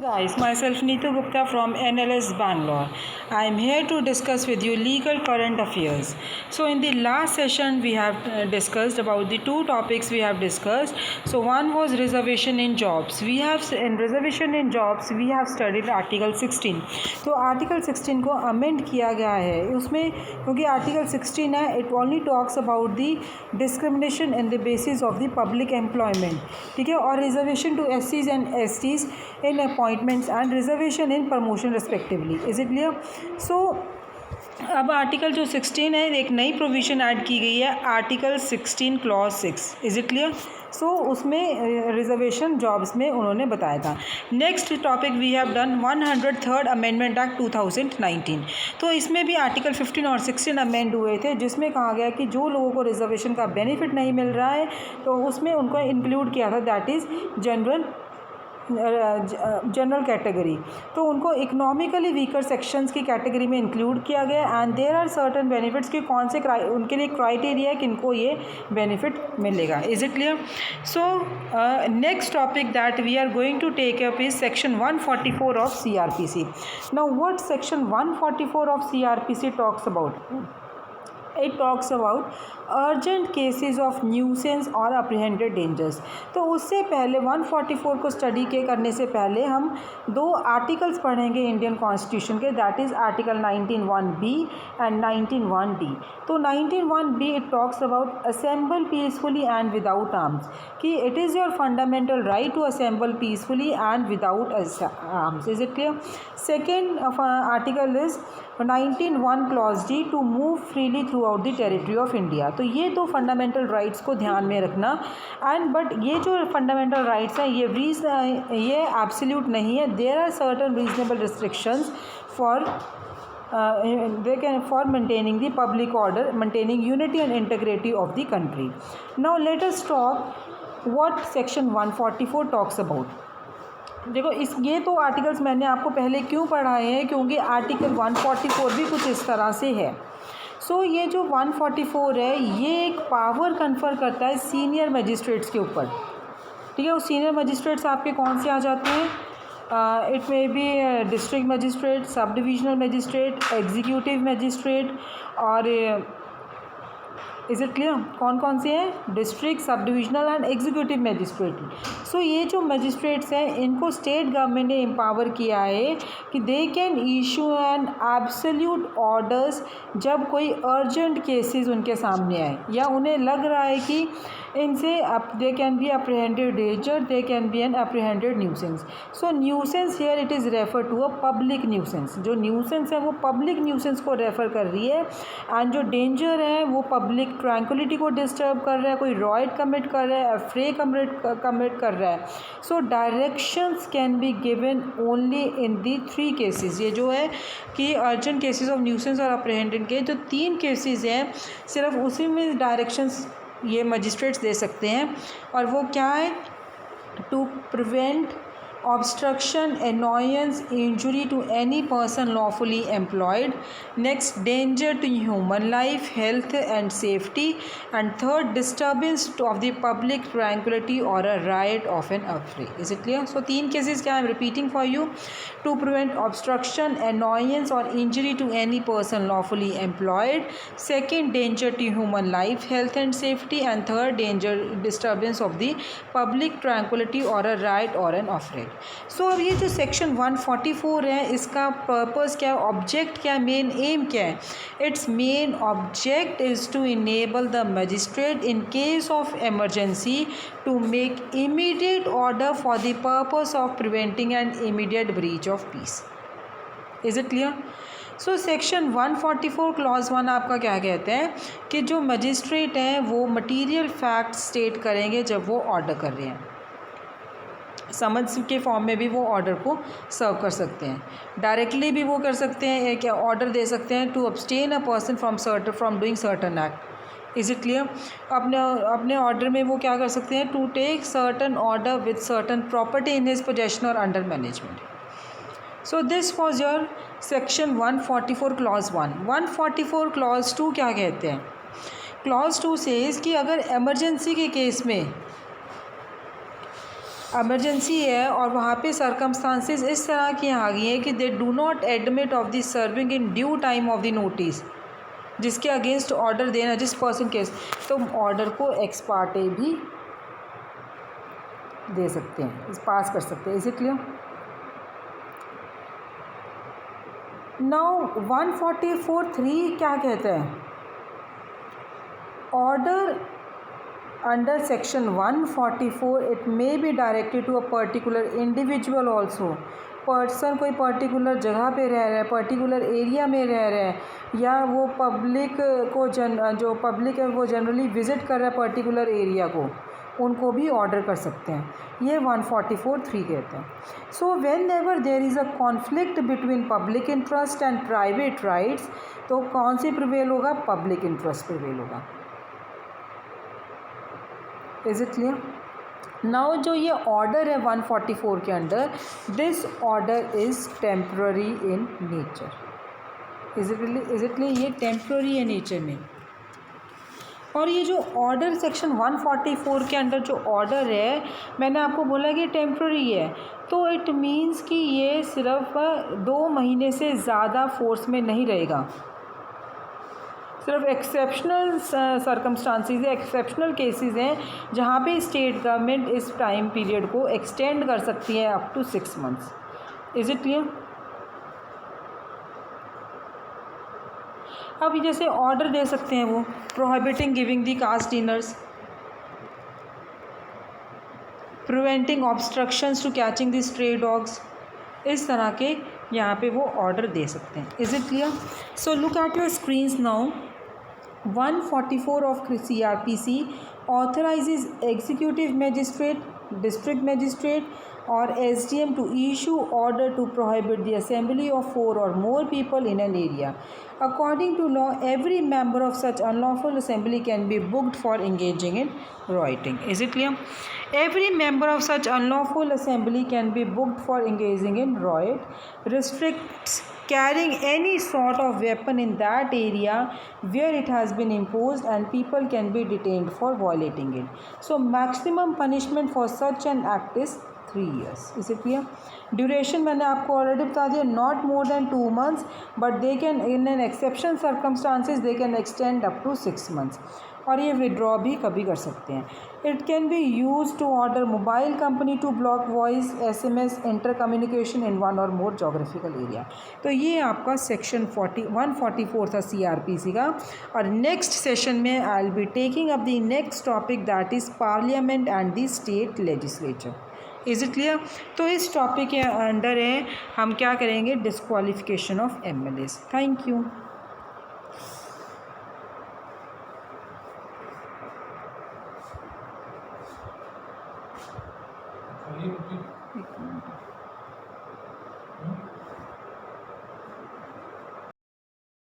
Guys, myself Neetu Gupta from NLS Bangalore. I am here to discuss with you legal current affairs. So in the last session we have discussed about the two topics we have discussed. So one was reservation in jobs. In reservation in jobs we have studied Article 16. तो Article 16 को amend किया गया है उसमें, क्योंकि Article 16 है, it only talks about the discrimination in the basis of the public employment, ठीक है, और reservation to SCs and STs in appointments and reservation in promotion respectively. Is it clear? So अब आर्टिकल जो 16 है, एक नई provision add की गई है, article 16 clause 6. Is it clear? So उसमें रिजर्वेशन जॉब्स में उन्होंने बताया था. Next topic we have done 103rd amendment act 2019. तो इसमें भी आर्टिकल 15 और 16 अमेंड हुए थे, जिसमें कहा गया कि जो लोगों को रिजर्वेशन का बेनिफिट नहीं मिल रहा है तो उसमें उनको इंक्लूड किया था, दैट इज़ जनरल कैटेगरी. तो उनको इकोनॉमिकली वीकर सेक्शंस की कैटेगरी में इंक्लूड किया गया. And there are certain benefits कि कौन से उनके लिए क्राइटेरिया है किनको ये बेनिफिट मिलेगा. Is it clear? So next topic that we are going to take up is section 144 of CRPC. Now what section 144 of CRPC talks about? It talks about urgent cases of nuisance और apprehended dangers. तो उससे पहले 144 को study के करने से पहले हम दो आर्टिकल्स पढ़ेंगे इंडियन कॉन्स्टिट्यूशन के, that is article 19(1)(b) and 19(1)(d). तो 19(1)(b) it talks about assemble peacefully and without arms, कि it is your fundamental right to assemble peacefully and without arms. Is it clear? Second article is 19(1) clause D to move freely throughout the territory of India. तो ये दो fundamental rights को ध्यान में रखना. And but ये जो fundamental rights हैं ये एब्सोल्यूट नहीं है. There are certain reasonable restrictions for for maintaining the public order, maintaining unity and integrity of the country. Now let us talk what section 144 talks about. देखो ये तो articles मैंने आपको पहले क्यों पढ़ाए हैं, क्योंकि आर्टिकल 144 भी कुछ इस तरह से है. सो ये जो 144 है ये एक पावर कन्फर करता है सीनियर मजिस्ट्रेट्स के ऊपर, ठीक है. वो सीनियर मजिस्ट्रेट्स आपके कौन से आ जाते हैं? It may be district magistrate, sub divisional magistrate, executive magistrate और इज़ इट क्लियर? कौन कौन से हैं? District, sub divisional and executive magistrate. So ये जो मजिस्ट्रेट्स हैं इनको स्टेट गवर्नमेंट ने एम्पावर किया है कि they can issue an absolute orders जब कोई अर्जेंट केसेस उनके सामने आए या उन्हें लग रहा है कि इनसे they can be apprehended danger, they can be an apprehended nuisance. So nuisance here it is refer to a public nuisance. जो न्यूसेंस है वो पब्लिक न्यूसेंस को रेफर कर रही है. एंड जो डेंजर है वो पब्लिक ट्रैंक्विलिटी को डिस्टर्ब कर रहा है, कोई रॉयट कमिट कर रहा है, अफ्रे कमिट कर रहा है. So directions can be given only in the 3 cases. ये जो है कि अर्जेंट केसेस ऑफ न्यूसेंस और अप्रीहेंडेड के जो 3 केसेस हैं, सिर्फ उसी में डायरेक्शंस ये मजिस्ट्रेट्स दे सकते हैं. और वो क्या है? To prevent obstruction, annoyance, injury to any person lawfully employed. Next, danger to human life, health and safety. And third, disturbance of the public tranquility or a riot of an affray. Is it clear? So 3 cases क्या I am repeating for you. To prevent obstruction, annoyance or injury to any person lawfully employed. Second, danger to human life, health and safety. And third, danger, disturbance of the public tranquility or a riot or an affray. सो अब ये जो section 144 है इसका purpose क्या है, object क्या है, main aim क्या है? Its main object is to enable the magistrate in case of emergency to make immediate order for the purpose of preventing and immediate breach of peace. Is it clear? So section 144 clause 1 आपका क्या कहते हैं कि जो magistrate हैं वो material fact state करेंगे जब वो ऑर्डर कर रहे हैं. समन्स के फॉर्म में भी वो ऑर्डर को सर्व कर सकते हैं, डायरेक्टली भी वो कर सकते हैं, एक ऑर्डर दे सकते हैं to abstain a person from doing certain act. Is it clear? अपने ऑर्डर में वो क्या कर सकते हैं? To take certain order with certain property in his possession और under management. So this was your section 144 clause 1. 144 clause 2 क्या कहते हैं? क्लॉज 2 सेज कि अगर एमरजेंसी के केस में इमरजेंसी है और वहाँ पे सर्कमस्टांसेस इस तरह की आ गई हैं कि they do not admit of the serving in due time of the notice, जिसके अगेंस्ट ऑर्डर देना जिस पर्सन केस, तो ऑर्डर को एक्स पार्टे भी दे सकते हैं, पास कर सकते हैं। Is it clear? नाउ 144(3) क्या कहते हैं? Order under section 144 it may be directed to a particular individual also. Person कोई पर्टिकुलर जगह पे रह रहा है, पर्टिकुलर एरिया में रह रहा है, या वो पब्लिक को जो पब्लिक है वो जनरली विज़िट कर रहा है पर्टिकुलर एरिया को, उनको भी ऑर्डर कर सकते हैं। ये 144(3) कहते हैं। So whenever there is a conflict between public interest and private rights, तो कौन सी प्रिवेल होगा? पब्लिक इंटरेस्ट प्रिवेल होगा। Is it clear? नाउ जो ये ऑर्डर है 144 के under, this order is temporary in nature. Is it clear? ये टेम्प्ररी है नेचर में। और ये जो ऑर्डर सेक्शन 144 के अंडर जो ऑर्डर है, मैंने आपको बोला कि टेम्प्ररी है, तो इट मीन्स कि ये सिर्फ 2 महीने से ज़्यादा फोर्स में नहीं रहेगा। सिर्फ एक्सेप्शनल सर्कमस्टांसिस है, एक्सेप्शनल केसेस हैं जहाँ पे स्टेट गवर्नमेंट इस टाइम पीरियड को एक्सटेंड कर सकती है up to 6 months. Is it clear? अब जैसे ऑर्डर दे सकते हैं वो prohibiting giving the caste dinners, preventing obstructions to catching the stray dogs, इस तरह के यहाँ पे वो ऑर्डर दे सकते हैं। Is it clear? So look at your screens now. 144 of CRPC authorizes executive magistrate, district magistrate or SDM to issue order to prohibit the assembly of 4 or more people in an area. According to law, every member of such unlawful assembly can be booked for engaging in rioting. Is it clear? Every member of such unlawful assembly can be booked for engaging in riot. Restricts carrying any sort of weapon in that area where it has been imposed, and people can be detained for violating it. So maximum punishment for such an act is 3 years. Is it clear? Duration मैंने आपको already बता दिया, not more than 2 months, but they can in an exception circumstances they can extend up to 6 months। और ये withdraw भी कभी कर सकते हैं। It can be use to order mobile company to block voice SMS inter communication in 1 और मोर geographical area. तो ये आपका सेक्शन 144 था CRPC का। और नेक्स्ट सेशन में I will be taking up the next topic, that is parliament and the state legislature. Is it clear? तो इस टॉपिक के अंडर है हम क्या करेंगे? Disqualification of MLAs। Thank you. एक मिनट।